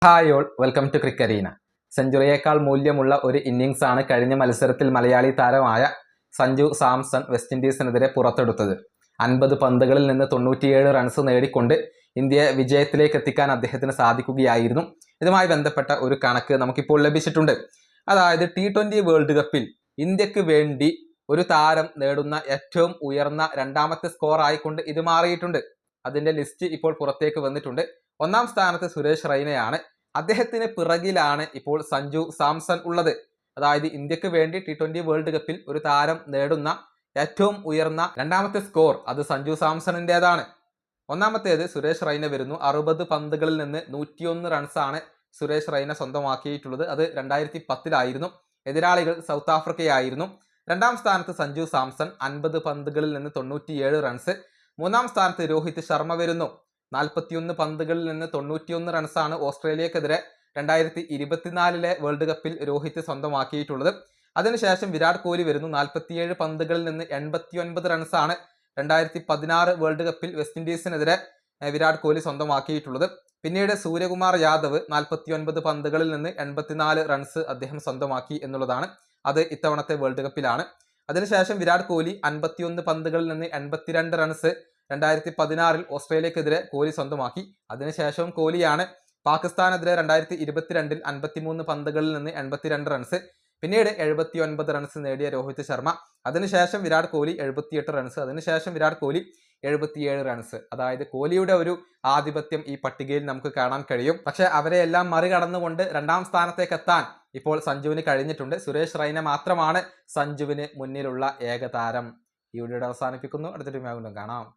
Hi all, welcome to Crickarena. സെഞ്ചുറിയേക്കാൾ മൂല്യമുള്ള ഒരു ഇന്നിംഗ്സ് ആണ് കഴിഞ്ഞ മത്സരത്തിൽ മലയാളി താരമായ സഞ്ജു സാംസൺ വെസ്റ്റ് ഇൻഡീസിനെതിരെ പുറത്തെടുത്തത്. 50 പന്തുകളിൽ നിന്ന് 97 റൺസ് നേടിക്കൊണ്ട് ഇന്ത്യയെ വിജയത്തിലേക്ക് എത്തിക്കാൻ അദ്ദേഹത്തിന് സാധിക്കുകയായിരുന്നു. ഇതുമായി ബന്ധപ്പെട്ട ഒരു കണക്ക് നമുക്കിപ്പോൾ ലഭിച്ചിട്ടുണ്ട്. അതായത് T20 വേൾഡ് കപ്പിൽ ഇന്ത്യക്ക് വേണ്ടി ഒരു താരം നേടുന്ന ഏറ്റവും ഉയർന്ന രണ്ടാമത്തെ സ്കോർ ആയിക്കൊണ്ട് ഇത് മാറിയിട്ടുണ്ട്. അതിന്റെ ലിസ്റ്റ് ഇപ്പോൾ പുറത്തേക്ക് വന്നിട്ടുണ്ട്. ഒന്നാം സ്ഥാനത്ത് സുരേഷ് റൈനയാണ്. അദ്ദേഹത്തിന് പിറകിലാണ് ഇപ്പോൾ സഞ്ജു സാംസൺ ഉള്ളത്. അതായത് ഇന്ത്യക്ക് വേണ്ടി T20 വേൾഡ് കപ്പിൽ ഒരു താരം നേടുന്ന ഏറ്റവും ഉയർന്ന രണ്ടാമത്തെ സ്കോർ അത് സഞ്ജു സാംസണിൻ്റെതാണ്. ഒന്നാമത്തേത് സുരേഷ് റൈന വരുന്നു. 60 പന്തുകളിൽ നിന്ന് 101 റൺസാണ് സുരേഷ് റൈന സ്വന്തമാക്കിയിട്ടുള്ളത്. അത് 2010-ലായിരുന്നു. എതിരാളികൾ സൗത്ത് ആഫ്രിക്കയായിരുന്നു. രണ്ടാം സ്ഥാനത്ത് സഞ്ജു സാംസൺ 50 പന്തുകളിൽ നിന്ന് 97 റൺസ്. മൂന്നാം സ്ഥാനത്ത് രോഹിത് ശർമ്മ വരുന്നു. 41 പന്തുകളിൽ നിന്ന് 91 റൺസാണ് ഓസ്ട്രേലിയക്കെതിരെ 2024-ലെ വേൾഡ് കപ്പിൽ രോഹിത് സ്വന്തമാക്കിയിട്ടുള്ളത്. അതിനുശേഷം വിരാട് കോഹ്ലി വരുന്നു. 47 പന്തുകളിൽ നിന്ന് 89 റൺസാണ് 2016 വേൾഡ് കപ്പിൽ വെസ്റ്റ് ഇൻഡീസിനെതിരെ വിരാട് കോഹ്ലി സ്വന്തമാക്കിയിട്ടുള്ളത്. പിന്നീട് സൂര്യകുമാർ യാദവ് 49 പന്തുകളിൽ നിന്ന് 84 റൺസ് അദ്ദേഹം സ്വന്തമാക്കി എന്നുള്ളതാണ്. അത് ഇത്തവണത്തെ വേൾഡ് കപ്പിലാണ്. അതിനുശേഷം വിരാട് കോഹ്ലി 51 പന്തുകളിൽ നിന്ന് 82 റൺസ് 2016 ഓസ്ട്രേലിയക്കെതിരെ കോഹ്ലി സ്വന്തമാക്കി. അതിനുശേഷവും കോഹ്ലിയാണ് പാകിസ്ഥാനെതിരെ 2022 53 പന്തുകളിൽ നിന്ന് 82 റൺസ്. പിന്നീട് 79 റൺസ് നേടിയ രോഹിത് ശർമ്മ. അതിനുശേഷം വിരാട് കോഹ്ലി 78 റൺസ്. അതിനുശേഷം വിരാട് കോഹ്ലി 77 റൺസ്. അതായത് കോഹ്ലിയുടെ ഒരു ആധിപത്യം ഈ പട്ടികയിൽ നമുക്ക് കാണാൻ കഴിയും. പക്ഷെ അവരെയെല്ലാം മറികടന്നുകൊണ്ട് രണ്ടാം സ്ഥാനത്തേക്ക് എത്താൻ ഇപ്പോൾ സഞ്ജുവിന് കഴിഞ്ഞിട്ടുണ്ട്. സുരേഷ് റൈന മാത്രമാണ് സഞ്ജുവിന് മുന്നിലുള്ള ഏക താരം. ഈ വീഡിയോ അവസാനിപ്പിക്കുന്നു. അടുത്തൊരു വീഡിയോയിൽ കാണാം.